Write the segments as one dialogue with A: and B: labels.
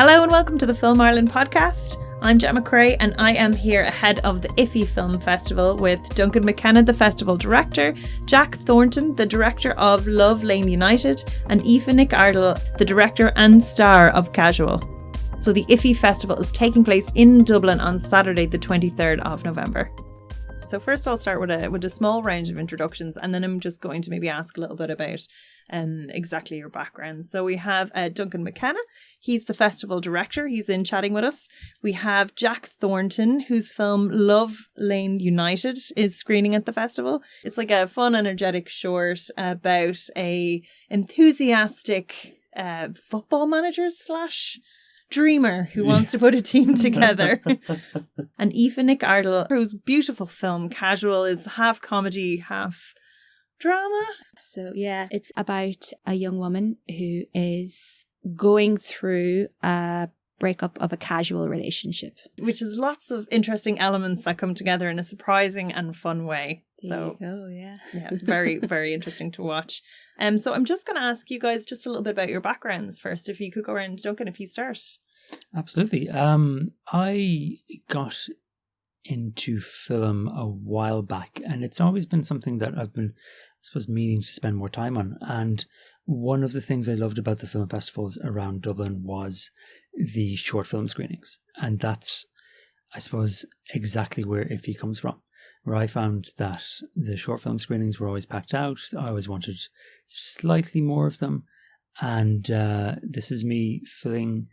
A: Hello and welcome to the Film Ireland podcast. I'm Gemma Cray and I am here ahead of the Iffy Film Festival with Duncan McKenna, the festival director, Jack Thornton, the director of Love Lane United, and Aoife Ardghail, the director and star of Casual. So the Iffy Festival is taking place in Dublin on Saturday the 23rd of November. So first I'll start with a small round of introductions, and then I'm just going to maybe ask a little bit about exactly your background. So we have Duncan McKenna. He's the festival director. He's in chatting with us. We have Jack Thornton, whose film Love Lane United is screening at the festival. It's like a fun, energetic short about a enthusiastic football manager / dreamer who wants to put a team together. And Aoife Ardghail, whose beautiful film Casual is half comedy, half drama.
B: So yeah, it's about a young woman who is going through a breakup of a casual relationship.
A: Which is lots of interesting elements that come together in a surprising and fun way.
B: There you go, yeah.
A: Yeah, it's very, very interesting to watch. So I'm just going to ask you guys just a little bit about your backgrounds first. If you could go around, Duncan, if you start.
C: Absolutely. I got into film a while back, and it's always been something that I've been, I suppose, meaning to spend more time on. And one of the things I loved about the film festivals around Dublin was the short film screenings. And that's, I suppose, exactly where Iffy comes from, where I found that the short film screenings were always packed out. I always wanted slightly more of them. And this is me filling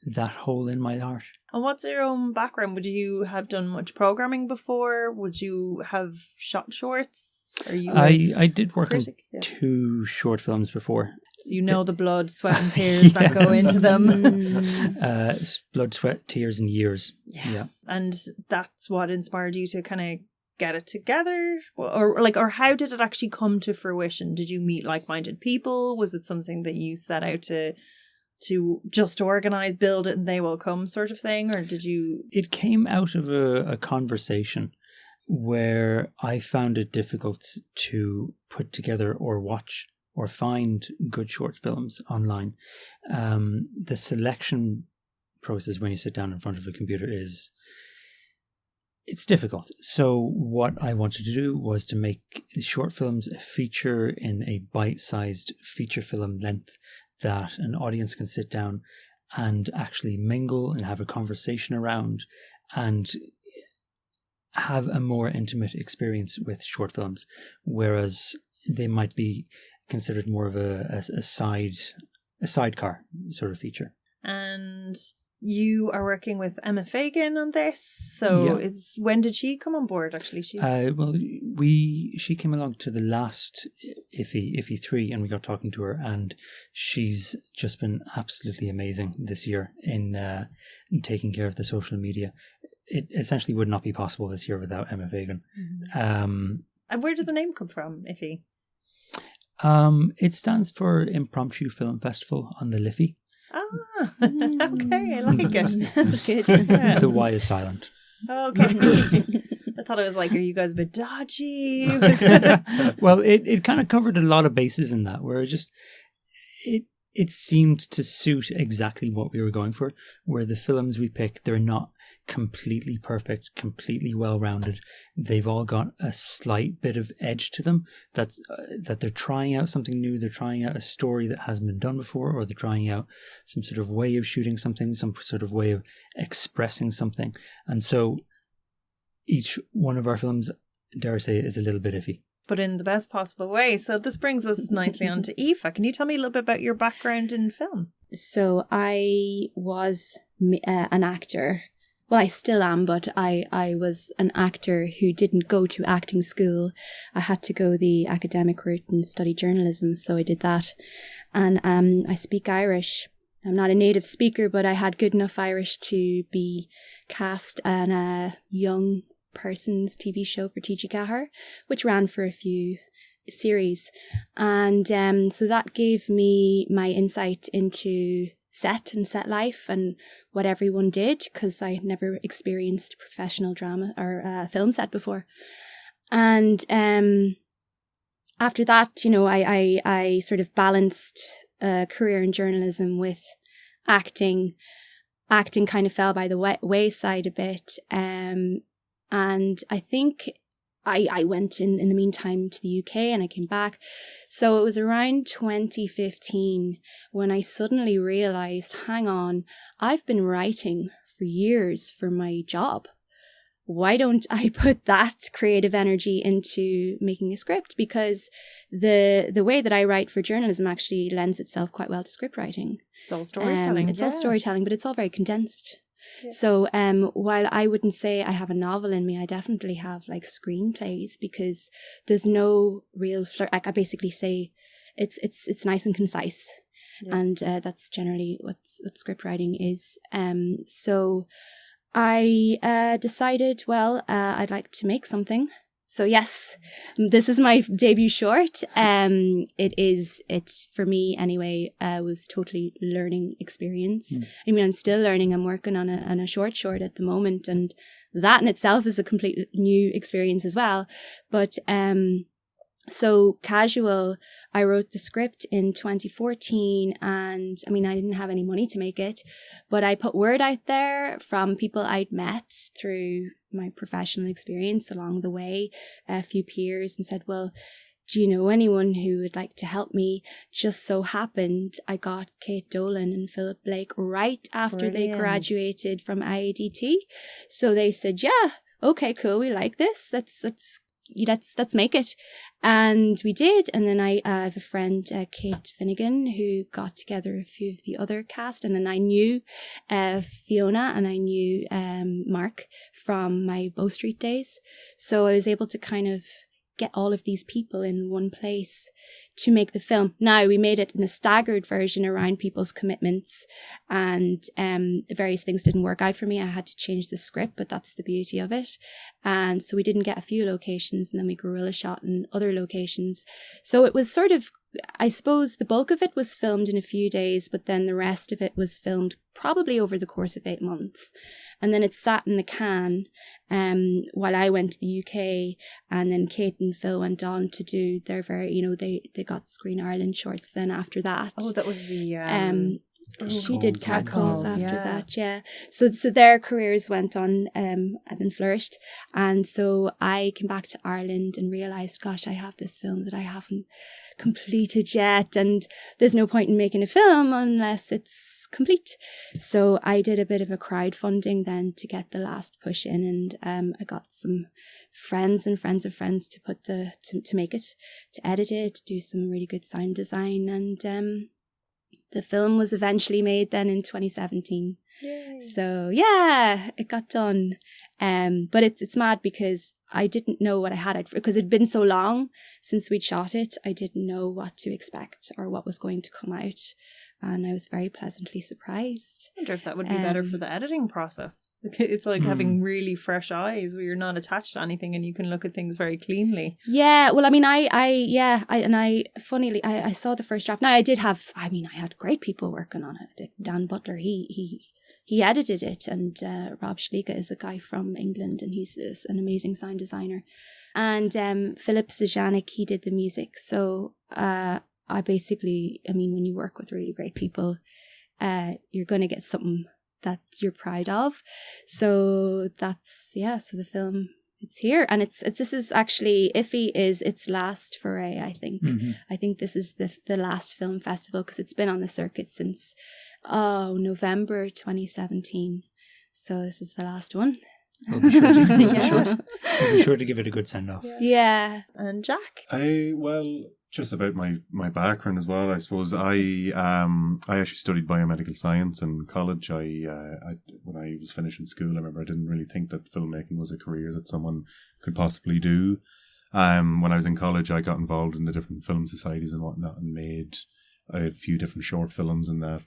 C: that hole in my heart.
A: And what's your own background? Would you have done much programming before? Would you have shot shorts? Are you
C: I did work on
A: critic? Yeah.
C: 2 short films before.
A: So you know the blood, sweat and tears that go into them.
C: Blood, sweat, tears and years. Yeah.
A: And that's what inspired you to kind of get it together? Or how did it actually come to fruition? Did you meet like-minded people? Was it something that you set out to just organise, build it and they will come sort of thing? Or did you...
C: It came out of a conversation where I found it difficult to put together or watch or find good short films online. The selection process when you sit down in front of a computer it's difficult. So what I wanted to do was to make short films a feature in a bite-sized feature film length that an audience can sit down and actually mingle and have a conversation around and have a more intimate experience with short films, whereas they might be considered more of a sidecar sort of feature.
A: And you are working with Emma Fagan on this. So when did she come on board actually? She
C: came along to the last Iffy 3 and we got talking to her, and she's just been absolutely amazing this year in taking care of the social media. It essentially would not be possible this year without Emma Fagan.
A: Mm-hmm. And where did the name come from, Iffy?
C: It stands for Impromptu Film Festival on the Liffey.
A: Ah, okay, I like it.
B: That's good.
A: Yeah.
C: The Y is silent.
A: Okay. I thought it was like, are you guys a bit dodgy?
C: Well, it kind of covered a lot of bases in that, where it seemed to suit exactly what we were going for, where the films we pick, they're not completely perfect, completely well-rounded. They've all got a slight bit of edge to them. That they're trying out something new. They're trying out a story that hasn't been done before, or they're trying out some sort of way of shooting something, some sort of way of expressing something. And so each one of our films, dare I say, is a little bit iffy.
A: But in the best possible way. So this brings us nicely on to Aoife. Can you tell me a little bit about your background in film?
B: So I was an actor. Well, I still am, but I was an actor who didn't go to acting school. I had to go the academic route and study journalism, so I did that. And I speak Irish. I'm not a native speaker, but I had good enough Irish to be cast in a young person's TV show for TG Cahir, which ran for a few series. And so that gave me my insight into set and set life and what everyone did, because I had never experienced professional drama or film set before. And after that, you know, I sort of balanced a career in journalism with acting kind of fell by the wayside a bit. And I think I went in the meantime to the UK and I came back. So it was around 2015 when I suddenly realised, hang on, I've been writing for years for my job. Why don't I put that creative energy into making a script? Because the way that I write for journalism actually lends itself quite well to script writing.
A: It's all storytelling.
B: All storytelling, but it's all very condensed.
A: Yeah.
B: So while I wouldn't say I have a novel in me, I definitely have like screenplays, because there's no real like I basically say it's nice and concise. Yeah. And that's generally what script writing is. So I decided, well, I'd like to make something. So yes, this is my debut short. It for me anyway, was totally learning experience. I mean, I'm still learning. I'm working on a short at the moment, and that in itself is a complete new experience as well. But so Casual, I wrote the script in 2014, and I mean, I didn't have any money to make it, but I put word out there from people I'd met through my professional experience along the way, a few peers, and said, well, do you know anyone who would like to help me? Just so happened I got Kate Dolan and Philip Blake right after they graduated from IADT. So they said, yeah, okay, cool, we like this. Let's make it. And we did. And then I have a friend, Kate Finnegan, who got together a few of the other cast. And then I knew Fiona and I knew Mark from my Bow Street days. So I was able to kind of get all of these people in one place to make the film. Now, we made it in a staggered version around people's commitments, and various things didn't work out for me. I had to change the script, but that's the beauty of it. And so we didn't get a few locations, and then we guerrilla shot in other locations. So it was sort of, I suppose the bulk of it was filmed in a few days, but then the rest of it was filmed probably over the course of 8 months. And then it sat in the can while I went to the UK, and then Kate and Phil went on to do their they got Screen Ireland shorts then after that.
A: Oh, that was the...
B: she did Catcalls after that, yeah. So their careers went on and then flourished. And so I came back to Ireland and realised, gosh, I have this film that I haven't completed yet, and there's no point in making a film unless it's complete. So I did a bit of a crowdfunding then to get the last push in, and I got some friends and friends of friends to put to make it, to edit it, to do some really good sound design, and the film was eventually made then in 2017. Yay. So yeah, it got done. But it's mad because I didn't know what I had, because it'd been so long since we'd shot it. I didn't know what to expect or what was going to come out. And I was very pleasantly surprised.
A: I wonder if that would be better for the editing process. It's like having really fresh eyes where you're not attached to anything and you can look at things very cleanly.
B: Yeah, well, I mean, funnily, I saw the first draft. Now, I had great people working on it. Dan Butler, he edited it, and Rob Schlieke is a guy from England, and he's an amazing sound designer. And Philip Zajanik, he did the music. So I basically, when you work with really great people, you're going to get something that you're proud of. So so the film, it's here. And this is actually, Iffy is its last foray, I think. Mm-hmm. I think this is the last film festival, because it's been on the circuit since, November 2017. So this is the last one.
C: We'll be sure to give it a good send-off.
B: Yeah.
A: And Jack?
D: Just about my background as well, I suppose. I actually studied biomedical science in college. When I was finishing school, I remember I didn't really think that filmmaking was a career that someone could possibly do. When I was in college, I got involved in the different film societies and whatnot, and made a few different short films and that.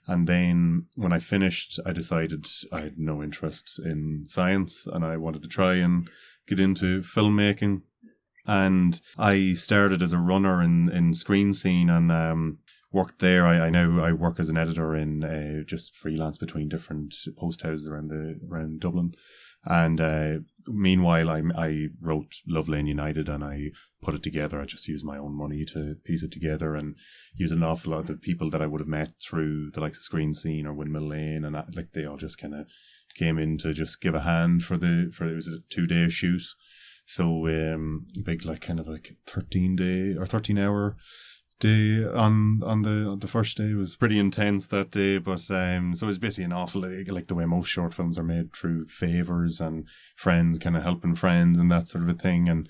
D: And then when I finished, I decided I had no interest in science and I wanted to try and get into filmmaking. And I started as a runner in Screen Scene and worked there. I work as an editor in just freelance between different post houses around Dublin. And meanwhile, I wrote Love Lane United, and I put it together. I just used my own money to piece it together, and used an awful lot of the people that I would have met through the likes of Screen Scene or Windmill Lane, and like they all just kind of came in to just give a hand for it was a 2-day shoot. So big, like kind of like 13-hour day on the first day. It was pretty intense that day, but so it was basically an awful, like the way most short films are made, through favors and friends kind of helping friends and that sort of a thing. And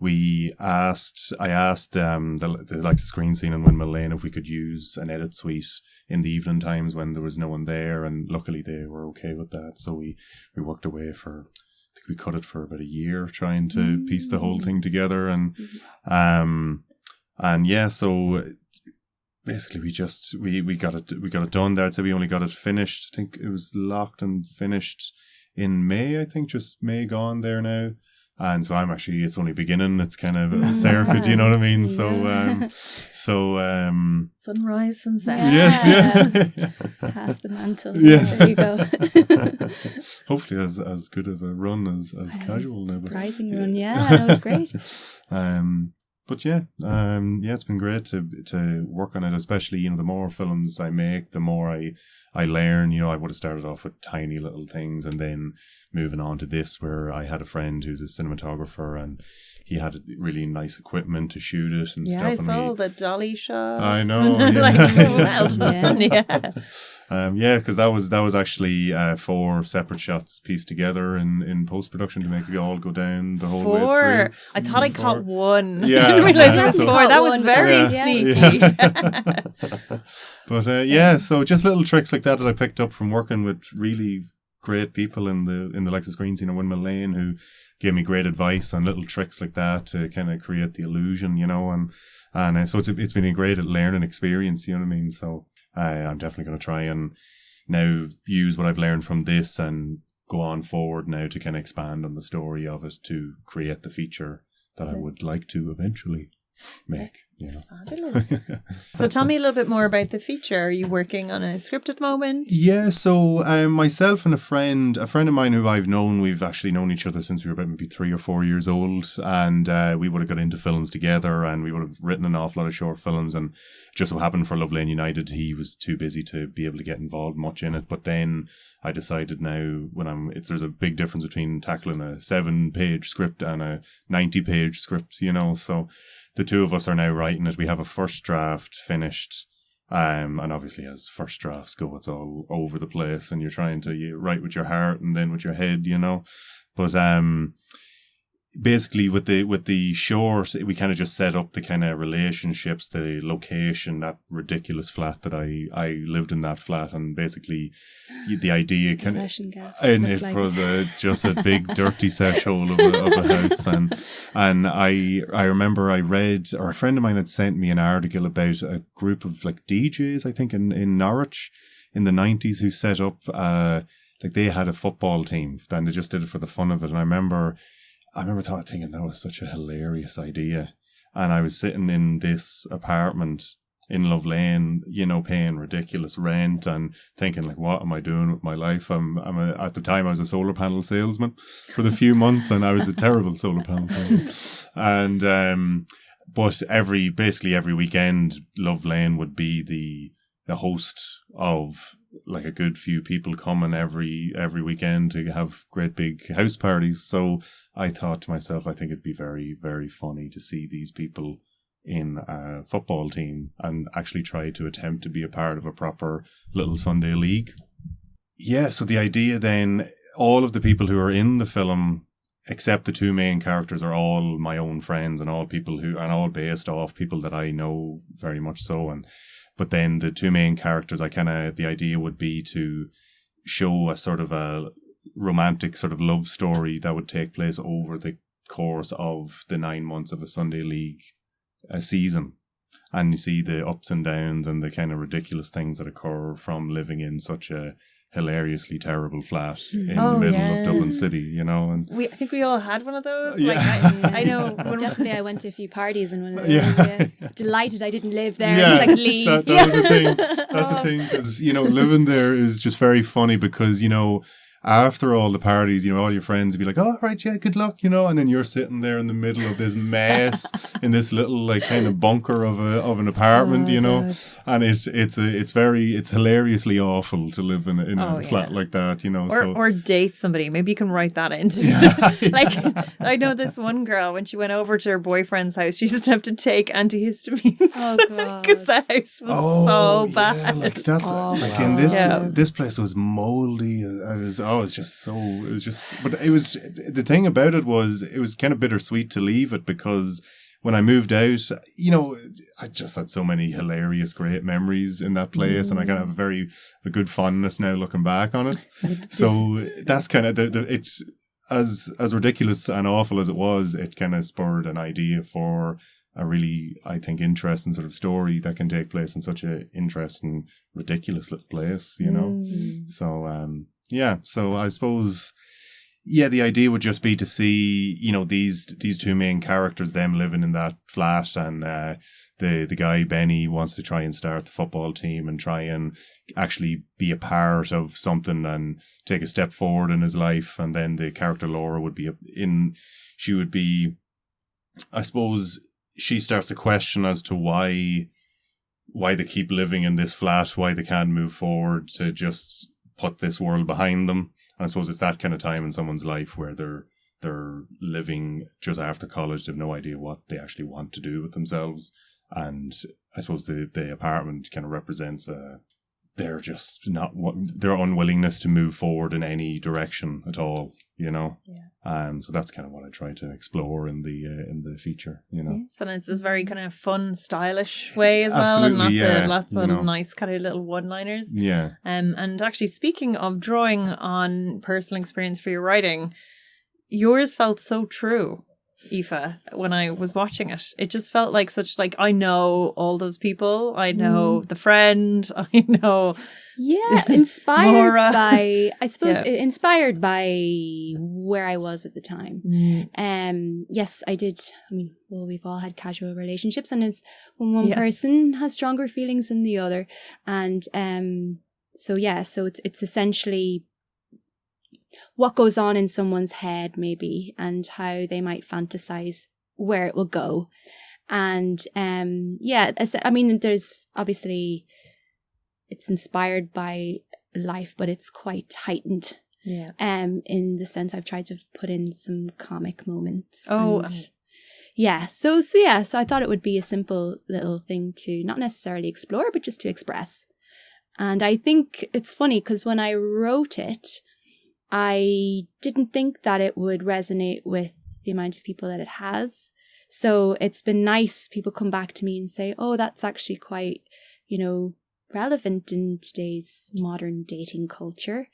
D: I asked the likes of Screen Scene and Windmill Lane if we could use an edit suite in the evening times when there was no one there, and luckily they were okay with that. So we worked away for, I think we cut it for about a year, trying to piece the whole thing together. And yeah, so basically we got it done there. I'd say we only got it finished. I think it was locked and finished in May. I think just May gone there now. And so it's only beginning. It's kind of a circuit, you know what I mean?
B: Yeah.
A: Sunrise, sunset.
D: Yes, yeah.
B: Pass the mantle.
D: Yes.
B: There you go.
D: Hopefully as good of a run as casual now.
B: Surprising run, yeah. That was great.
D: But it's been great to work on it, especially, you know, the more films I make, the more I learn. You know, I would have started off with tiny little things, and then moving on to this, where I had a friend who's a cinematographer, and he had really nice equipment to shoot it and stuff.
A: Yeah, I saw the dolly shot.
D: I know.
A: Like, well done.
B: Yeah.
D: Because that was actually 4 separate shots pieced together in post production to make it all go down the whole way through.
A: I thought I caught one.
D: Yeah.
A: I didn't realise there was
B: Yeah.
A: 4. That was very
B: Yeah.
A: sneaky.
D: But so just little tricks like that I picked up from working with really great people in the likes of Screen Scene and Windmill Lane, who gave me great advice on little tricks like that to kind of create the illusion, you know, and so it's been a great learning experience, you know what I mean? So I'm definitely going to try and now use what I've learned from this and go on forward now to kind of expand on the story of it to create the feature that I would like to eventually make, you know.
A: Fabulous. So tell me a little bit more about the feature. Are you working on a script at the moment?
D: Yeah, so myself and a friend of mine who we've actually known each other since we were about maybe 3 or 4 years old, and we would have got into films together, and we would have written an awful lot of short films, and just so happened for Love Lane United, he was too busy to be able to get involved much in it. But then I decided now, there's a big difference between tackling a 7-page script and a 90-page script, you know, so the two of us are now writing it. We have a first draft finished, and obviously as first drafts go, it's all over the place, and you're trying to write with your heart and then with your head, you know. But basically with the short, we kind of just set up the kind of relationships, the location, that ridiculous flat that I lived in that flat, and basically the idea kind of, and it was just a big dirty sesh hole of a house, and I remember I read, or a friend of mine had sent me an article about a group of like DJs, I think in Norwich in the 90s, who set up like they had a football team, and they just did it for the fun of it. And I remember thinking that was such a hilarious idea. And I was sitting in this apartment in Love Lane, you know, paying ridiculous rent and thinking like, what am I doing with my life? At the time I was a solar panel salesman for the few months, and I was a terrible solar panel salesman. And, but basically every weekend, Love Lane would be the host of like a good few people coming every weekend to have great big house parties. So I thought to myself, I think it'd be very, very funny to see these people in a football team and actually try to attempt to be a part of a proper little Sunday league. Yeah, so the idea then, all of the people who are in the film, except the 2 main characters, are all my own friends, and all based off people that I know very much so. But then the 2 main characters, the idea would be to show a sort of a romantic sort of love story that would take place over the course of the 9 months of a Sunday League season. And you see the ups and downs and the kind of ridiculous things that occur from living in such a hilariously terrible flat in the middle of Dublin City, you know. And
A: I think we all had one of those.
D: Yeah.
A: Like I know.
B: Definitely, I went to a few parties and one of those.
D: Yeah.
B: Delighted I didn't live there.
D: Yeah,
B: Just like leave.
D: that was the thing. That's the thing, because, you know, living there is just very funny because, you know, after all the parties, you know, all your friends would be like, oh, right, yeah, good luck, you know, and then you're sitting there in the middle of this mess in this little like kind of bunker of an apartment, you know, and it's hilariously awful to live in a flat like that, you know.
A: Or date somebody. Maybe you can write that into like I know this one girl, when she went over to her boyfriend's house, she used to have to take antihistamines. Oh god, because the house was so bad.
D: Like that's like in this place was moldy. But it was, the thing about it was kind of bittersweet to leave it, because when I moved out, you know, I just had so many hilarious, great memories in that place, and I kind of have a good fondness now looking back on it. So that's kind of it's as ridiculous and awful as it was. It kind of spurred an idea for a really, I think, interesting sort of story that can take place in such a interesting, ridiculous little place, you know. So so I suppose, the idea would just be to see, you know, these two main characters, them living in that flat, and the guy Benny wants to try and start the football team and try and actually be a part of something and take a step forward in his life. And then the character Laura would be I suppose, she starts to question as to why they keep living in this flat, why they can't move forward to just put this world behind them. And I suppose it's that kind of time in someone's life where they're living just after college. They have no idea what they actually want to do with themselves. And I suppose the apartment kind of represents their unwillingness to move forward in any direction at all, you know. So that's kind of what I try to explore in the feature, you know.
A: Yes, and it's this very kind of fun, stylish way as well.
D: Absolutely,
A: and lots of nice kind of little one-liners.
D: Yeah.
A: And actually, speaking of drawing on personal experience for your writing, yours felt so true, Aoife, when I was watching it. It just felt like such, like, I know all those people. I know the friend. I know.
B: Yeah, inspired by, I suppose, inspired by where I was at the time. Yes, I did. I mean, well, we've all had casual relationships, and it's when one person has stronger feelings than the other. And so it's essentially what goes on in someone's head, maybe, and how they might fantasize where it will go. And I mean, there's obviously, it's inspired by life, but it's quite heightened. Yeah. In the sense I've tried to put in some comic moments. So I thought it would be a simple little thing to not necessarily explore, but just to express. And I think it's funny because when I wrote it, I didn't think that it would resonate with the amount of people that it has. So it's been nice. People come back to me and say, oh, that's actually quite, you know, relevant in today's modern dating culture.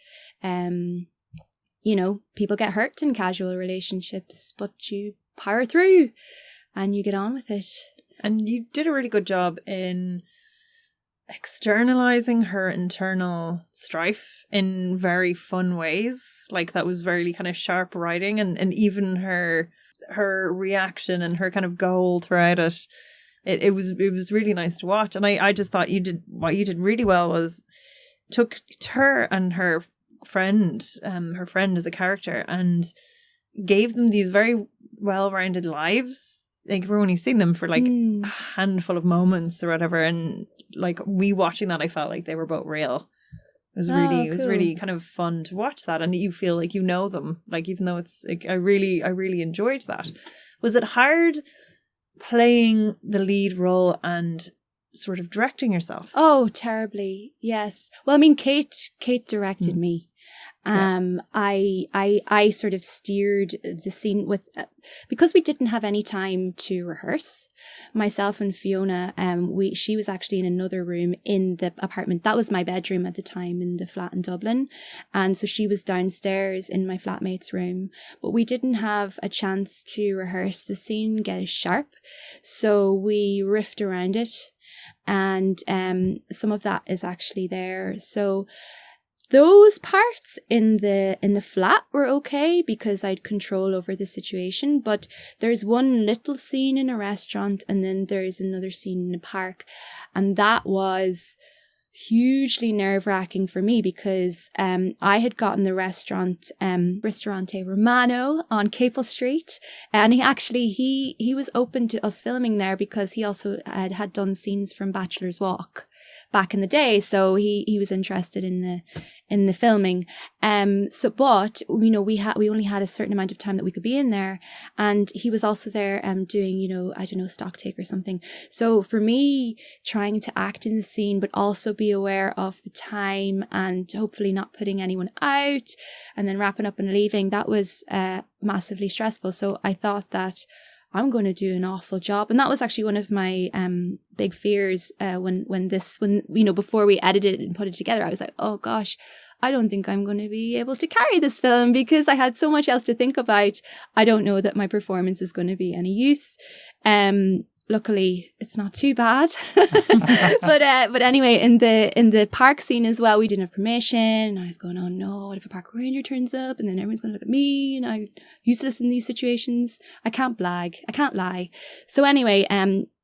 B: You know, people get hurt in casual relationships, but you power through and you get on with it.
A: And you did a really good job in externalizing her internal strife in very fun ways. Like, that was very kind of sharp writing, and even her reaction and her kind of goal throughout it. It was really nice to watch. And I just thought what you did really well was took her and her friend as a character and gave them these very well-rounded lives. Like, we're only seeing them for like a handful of moments or whatever, and like me watching that, I felt like they were both real. It was really, cool. It was really kind of fun to watch that, and you feel like you know them. Like, even though it's like, I really enjoyed that. Was it hard playing the lead role and sort of directing yourself?
B: Oh, terribly. Yes. Well, I mean, Kate directed me. I sort of steered the scene with, because we didn't have any time to rehearse. Myself and Fiona, she was actually in another room in the apartment. That was my bedroom at the time in the flat in Dublin. And so she was downstairs in my flatmate's room, but we didn't have a chance to rehearse the scene, get it sharp. So we riffed around it, and some of that is actually there. So those parts in the flat were okay because I'd control over the situation, but there's one little scene in a restaurant and then there's another scene in a park, and that was hugely nerve-wracking for me because I had gotten the Ristorante Romano on Capel Street, and he was open to us filming there because he also had done scenes from Bachelor's Walk back in the day, so he was interested in the filming. But we only had a certain amount of time that we could be in there, and he was also there doing stock take or something. So for me, trying to act in the scene but also be aware of the time and hopefully not putting anyone out, and then wrapping up and leaving, that was massively stressful. So I thought that I'm going to do an awful job. And that was actually one of my big fears before we edited it and put it together. I was like, oh gosh, I don't think I'm going to be able to carry this film because I had so much else to think about. I don't know that my performance is going to be any use. Luckily, it's not too bad. But anyway, in the park scene as well, we didn't have permission. And I was going, oh no, what if a park ranger turns up and then everyone's going to look at me and I'm useless in these situations. I can't lie. So anyway,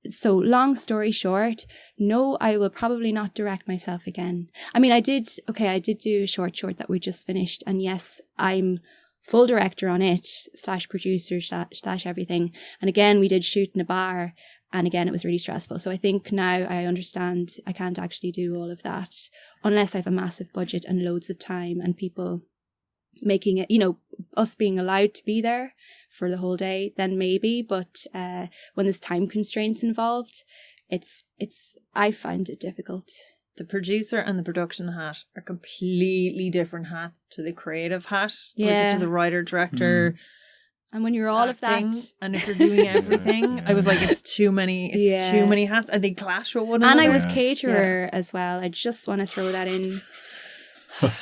B: so long story short, no, I will probably not direct myself again. I mean, I did do a short that we just finished. And yes, I'm full director on it, /producer, / everything. And again, we did shoot in a bar. And again, it was really stressful. So I think now I understand I can't actually do all of that unless I have a massive budget and loads of time and people making it, us being allowed to be there for the whole day, then maybe. But when there's time constraints involved, I find it difficult.
A: The producer and the production hat are completely different hats to the creative hat.
B: Yeah.
A: Like to the writer, director.
B: And when you're all
A: acting,
B: of that,
A: and if you're doing everything, I was like, it's too many hats, and they clash with one another.
B: And I was caterer as well. I just want to throw that in.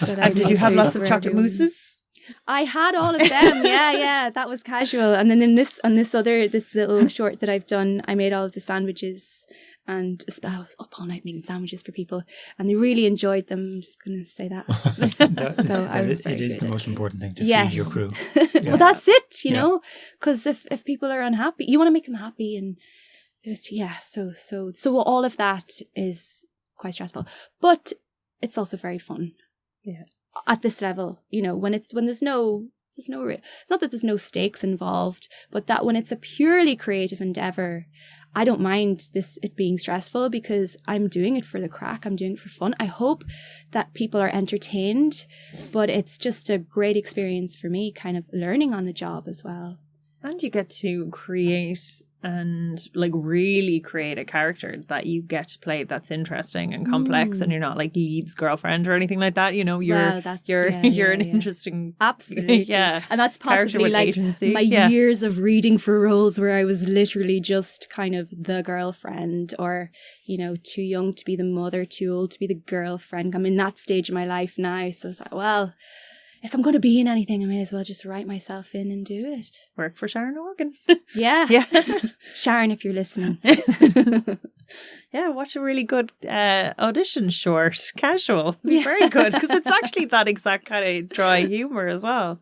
A: And did you have lots of chocolate mousses?
B: I had all of them. Yeah, that was casual. And then this little short that I've done, I made all of the sandwiches. And I was up all night making sandwiches for people, and they really enjoyed them. I'm just going to say that.
C: It is the most important thing to feed your crew.
B: Yeah. Well, that's it, you know, because if people are unhappy, you want to make them happy, and so all of that is quite stressful, but it's also very fun.
A: Yeah,
B: at this level, when there's no. It's not that there's no stakes involved, but that when it's a purely creative endeavor, I don't mind it being stressful because I'm doing it for the crack. I'm doing it for fun. I hope that people are entertained, but it's just a great experience for me, kind of learning on the job as well.
A: And you get to create and really create a character that you get to play that's interesting and complex, and you're not like Leeds' girlfriend or anything like that. You're an interesting,
B: absolutely, and that's possibly like
A: agency.
B: My years of reading for roles where I was literally just kind of the girlfriend, or too young to be the mother, too old to be the girlfriend. I'm in that stage of my life now, so it's like, well, if I'm going to be in anything, I may as well just write myself in and do it.
A: Work for Sharon Organ.
B: Yeah. Sharon, if you're listening.
A: Yeah, watch a really good audition short, casual. Very good, because it's actually that exact kind of dry humour as well.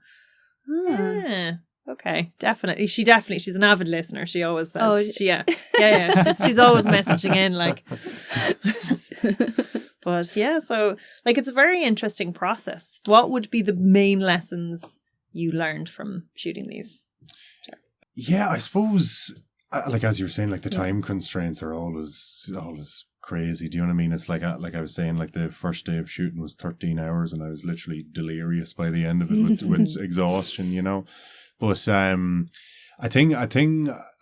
A: Yeah. Okay, definitely. She's an avid listener. She always says, she's always messaging in like. But yeah, so it's a very interesting process. What would be the main lessons you learned from shooting these?
D: Yeah, I suppose, as you were saying, the time constraints are always crazy. Do you know what I mean? It's like I was saying, the first day of shooting was 13 hours and I was literally delirious by the end of it with exhaustion, But I think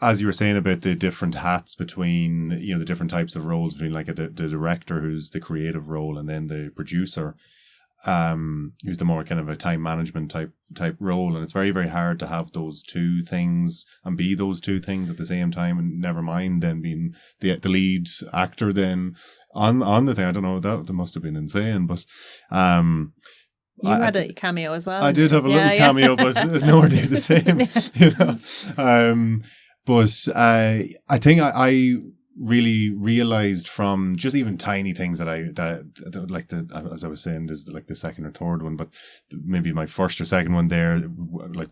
D: as you were saying about the different hats between, the different types of roles between the director, who's the creative role, and then the producer, who's the more kind of a time management type role. And it's very, very hard to have those two things and be those two things at the same time, and never mind then being the lead actor then on the thing. I don't know, that must have been insane, but
A: you had a cameo as well.
D: I did have a little cameo, but nowhere near the same. But I think I really realized from just even tiny things that as I was saying, there's the second or third one, but maybe my first or second one there,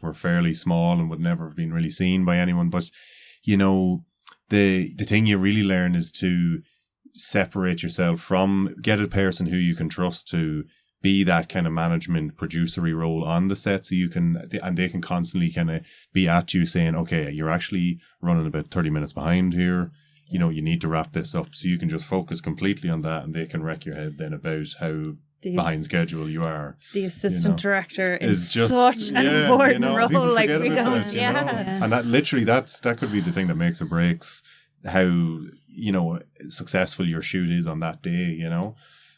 D: were fairly small and would never have been really seen by anyone. But the thing you really learn is to separate yourself from, get a person who you can trust to be that kind of management producery role on the set, so you can, and they can constantly kind of be at you saying, okay, you're actually running about 30 minutes behind here, you know, you need to wrap this up, so you can just focus completely on that, and they can wreck your head then about how behind schedule you are.
A: The assistant director is
D: just
A: such an important role. Like, we don't,
D: that, and that literally, that could be the thing that makes or breaks how, you know, successful your shoot is on that day, you know.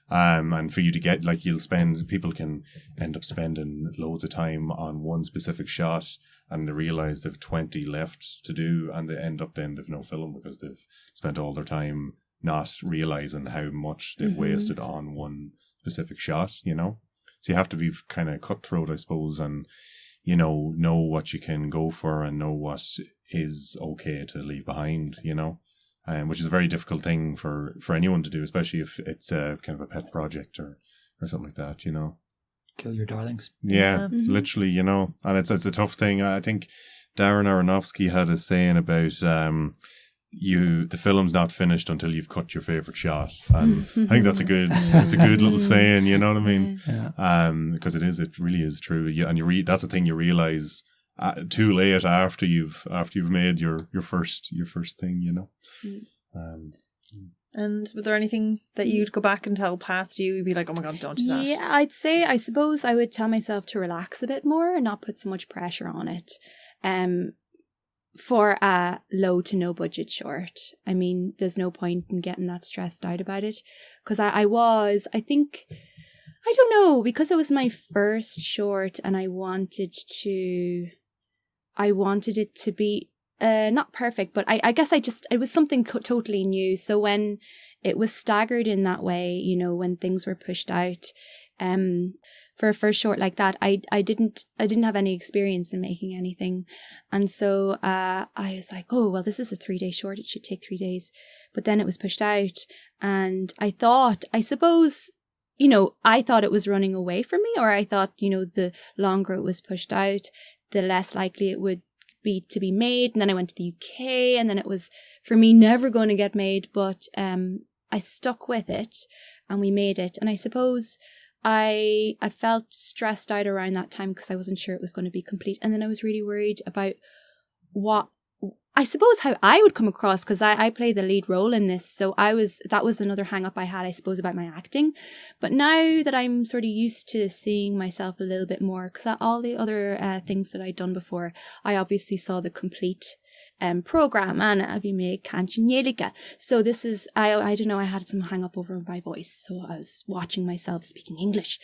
D: And for you to get, like, people can end up spending loads of time on one specific shot, and they realise they've 20 left to do, and they end up then they've no film because they've spent all their time not realising how much they've wasted on one specific shot, you know. So you have to be kind of cutthroat, I suppose, and, you know what you can go for and know what is okay to leave behind, you know. Which is a very difficult thing for anyone to do, especially if it's a kind of a pet project or something like that, you know.
C: Kill your darlings.
D: Yeah, literally, you know. And it's a tough thing. I think Darren Aronofsky had a saying about the film's not finished until you've cut your favourite shot. And I think that's a good little saying, you know what I mean? Yeah. Because it really is true. And that's the thing you realise too late after you've made your first thing, you know.
A: And was there anything that you'd go back and tell past you'd be like, oh my god, don't do that?
B: Yeah, I suppose I would tell myself to relax a bit more and not put so much pressure on it. For a low to no budget short, I mean, there's no point in getting that stressed out about it, because I don't know, because it was my first short and I wanted it to be not perfect, but I guess it was something totally new. So when it was staggered in that way, you know, when things were pushed out, for a first short like that, I didn't have any experience in making anything. And so I was like, oh, well, this is a 3-day short. It should take 3 days. But then it was pushed out. And I thought it was running away from me, or I thought, you know, the longer it was pushed out, the less likely it would be to be made. And then I went to the UK, and then it was, for me, never going to get made. But I stuck with it, and we made it. And I suppose I felt stressed out around that time because I wasn't sure it was going to be complete. And then I was really worried about how I would come across, because I play the lead role in this. So that was another hang up I had, I suppose, about my acting. But now that I'm sort of used to seeing myself a little bit more, because all the other things that I'd done before, I obviously saw the complete program, and we make Kanchanelika. So this is, I don't know, I had some hang up over my voice, so I was watching myself speaking English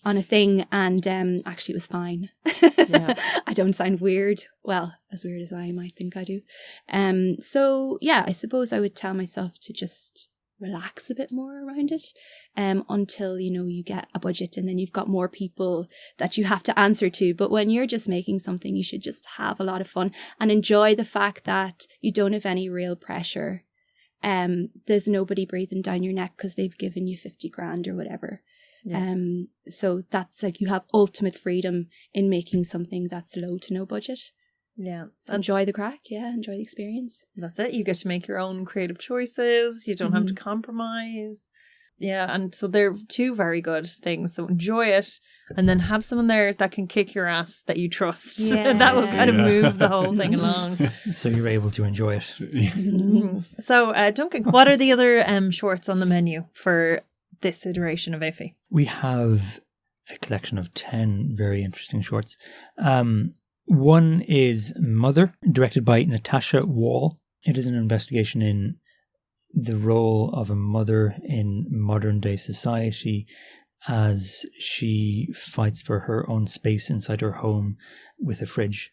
B: on a thing, and actually it was fine. Yeah. I don't sound weird. Well, as weird as I might think I do. So yeah, I suppose I would tell myself to just relax a bit more around it, until, you know, you get a budget and then you've got more people that you have to answer to. But when you're just making something, you should just have a lot of fun and enjoy the fact that you don't have any real pressure. There's nobody breathing down your neck because they've given you 50 grand or whatever. Yeah. So that's like, you have ultimate freedom in making something that's low to no budget.
A: Yeah.
B: So enjoy the crack. Yeah. Enjoy the experience.
A: That's it. You get to make your own creative choices. You don't have to compromise. Yeah. And so they're two very good things. So enjoy it, and then have someone there that can kick your ass that you trust. Yeah. That will kind of move the whole thing along.
C: So you're able to enjoy it.
A: So Duncan, what are the other shorts on the menu for this iteration of Iffy? We
C: have a collection of 10 very interesting shorts. One is Mother, directed by Natasha Wall. It is an investigation in the role of a mother in modern day society as she fights for her own space inside her home with a fridge.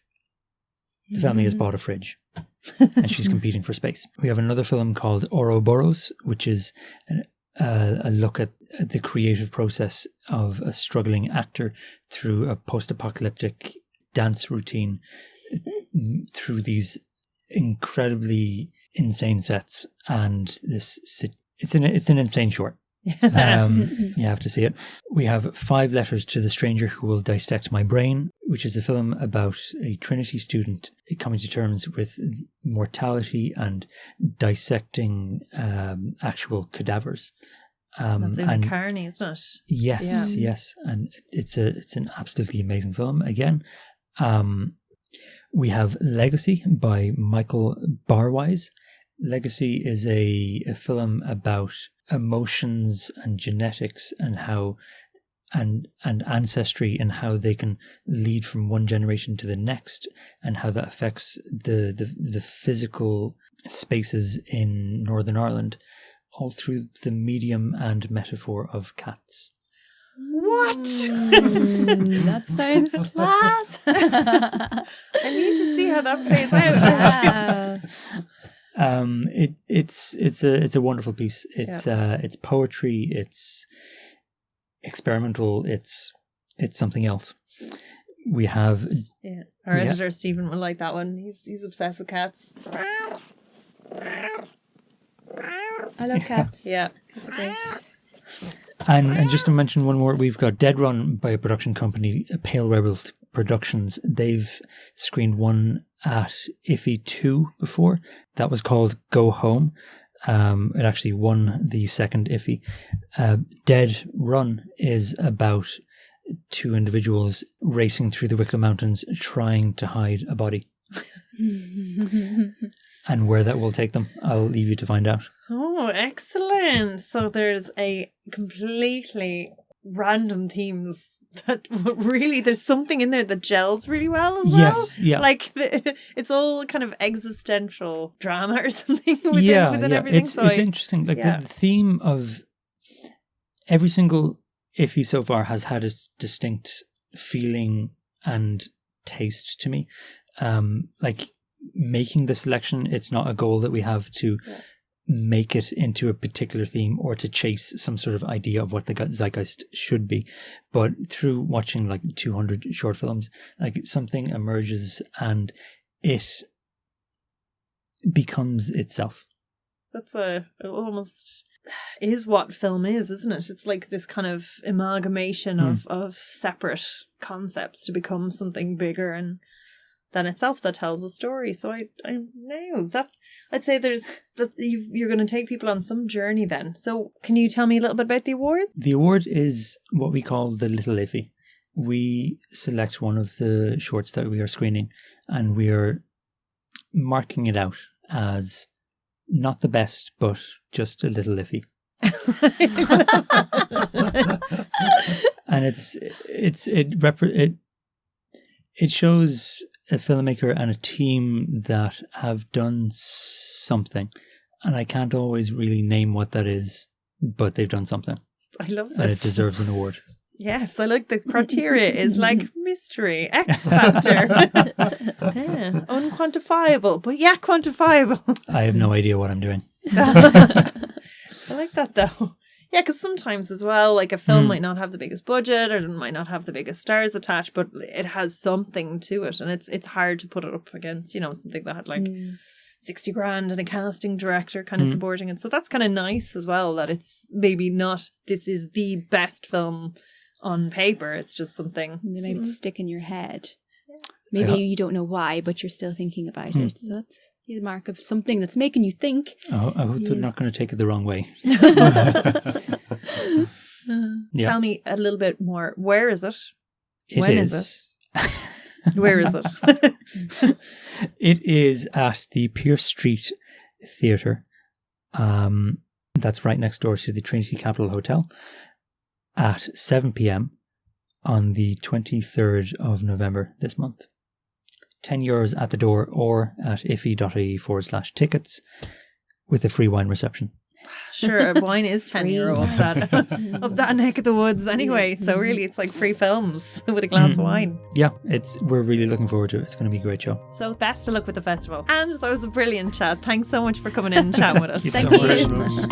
C: The family has bought a fridge and she's competing for space. We have another film called Ouroboros, which is a look at the creative process of a struggling actor through a post-apocalyptic dance routine through these incredibly insane sets, and it's an insane short. You have to see it. We have 5 Letters to the Stranger Who Will Dissect My Brain, which is a film about a Trinity student coming to terms with mortality and dissecting actual cadavers.
A: That's in Carney, isn't it?
C: Yes, yes. And it's an absolutely amazing film again. We have Legacy by Michael Barwise. Legacy is a film about emotions and genetics and how and ancestry and how they can lead from one generation to the next, and how that affects the physical spaces in Northern Ireland, all through the medium and metaphor of cats.
A: What?
B: That sounds class.
A: I need to see how that plays out.
C: It's a wonderful piece. It's poetry. It's experimental. It's something else. We have
A: our editor Stephen will like that one. He's obsessed with cats.
B: I love cats.
A: Yeah,
B: cats are great.
C: And just to mention one more, we've got Dead Run by a production company, Pale Rebel Productions. They've screened one at Iffy 2 before. That was called Go Home. It actually won the second Iffy. Dead Run is about 2 individuals racing through the Wicklow Mountains trying to hide a body. And where that will take them, I'll leave you to find out.
A: Oh, excellent. So there's a completely random themes that really, there's something in there that gels really well as well.
C: Yes, yeah.
A: Like it's all kind of existential drama or something within everything.
C: It's interesting. Like the theme of every single Iffy so far has had a distinct feeling and taste to me. Like making the selection, it's not a goal that we have to make it into a particular theme or to chase some sort of idea of what the zeitgeist should be, but through watching like 200 short films, like something emerges and it becomes itself.
A: That's almost is what film is, isn't it? It's like this kind of amalgamation of separate concepts to become something bigger and than itself that tells a story. So I know that I'd say you're going to take people on some journey then. So can you tell me a little bit about the award?
C: The award is what we call the Little Iffy. We select one of the shorts that we are screening and we are marking it out as not the best, but just a little iffy. And it shows a filmmaker and a team that have done something, and I can't always really name what that is, but they've done something.
A: I love this.
C: And it deserves an award.
A: Yes, I like the criteria is like mystery, X factor. Unquantifiable, but quantifiable.
C: I have no idea what I'm doing.
A: I like that though. Yeah, because sometimes as well, like a film might not have the biggest budget or it might not have the biggest stars attached, but it has something to it, and it's hard to put it up against, something that had like 60 grand and a casting director kind of supporting it. So that's kind of nice as well, that it's maybe not this is the best film on paper. It's just something
B: maybe it's stick in your head. Maybe you don't know why, but you're still thinking about it. So that's the mark of something that's making you think.
C: Oh, I hope they're not going to take it the wrong way.
A: Tell me a little bit more. Where is it?
C: When is
A: it? Where is it?
C: It is at the Pearse Street Theatre. That's right next door to the Trinity Capital Hotel at 7 p.m. on the 23rd of November this month. €10 at the door or at iffy.ie/tickets with a free wine reception.
A: Sure, wine is €10 up that neck of the woods anyway. So really, it's like free films with a glass of wine.
C: Yeah, we're really looking forward to it. It's going to be a great show.
A: So best of luck with the festival. And that was a brilliant chat. Thanks so much for coming in and chatting with us.
B: Thank you.